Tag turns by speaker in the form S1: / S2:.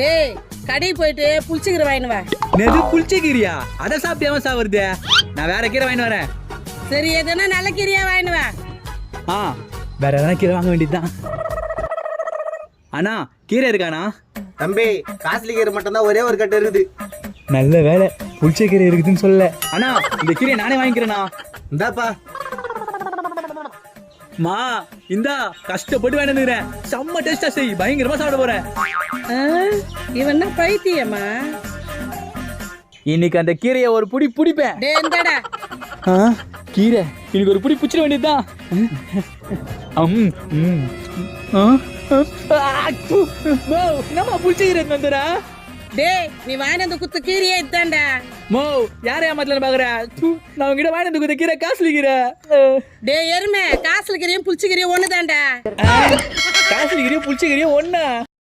S1: டேய் கடை போயிட்டு புளிச்சக்கீரை வாங்கினு வா.
S2: நெது புளிச்சக்கீரையா? அதை சாப்பிட்டு ஏன் சாப்பிடுது? நான் வேற கீரை வாங்கிட்டு வரேன்.
S1: சரி எதுனா நல்ல கீரையா வாங்கினு வா.
S2: வேற எதனா கீரை வாங்க வேண்டியதுதான். அண்ணா கீரை இருக்காண்ணா?
S3: தம்பி காஸ்ட்லி கீரை மட்டும்தான் ஒரே ஒரு கட்டு இருக்குது.
S2: நல்ல வேலை புளிச்சக்கீரை இருக்குதுன்னு சொல்லல. அண்ணா இந்த கீரையை நானே வாங்கிக்கிறேண்ணா.
S3: இந்தாப்பா.
S2: மா இந்தா கஷ்டப்பட்டு வேணுங்கிறேன். செம்ம டேஸ்டா செய், பயங்கரமா சாப்பிட போறேன்.
S1: இவன் என்ன பைத்தியமா?
S2: இன்னைக்கு அந்த கீரையை ஒரு புடி புடிப்பேன்.
S1: டேய் இந்தடா.
S2: கீரை இன்னைக்கு ஒரு புடி புடிச்சிட வேண்டியதுதான். என்னம்மா புளிச்சக்கீரை வந்துடா?
S1: டேய் நீ வாங்கின அந்த குத்து கீரையே இதான்டா.
S2: மோ யாரை ஏமாத்தல பாக்குற? நான் உங்ககிட்ட வாங்கின குத்த கீரை காசுல கீரை.
S1: டேய் எருமை காசுல கீரையும் புளிச்ச கீரையும் ஒண்ணுதான்டா.
S2: காசுல கீரையும் புளிச்ச கீரையும் ஒண்ணா?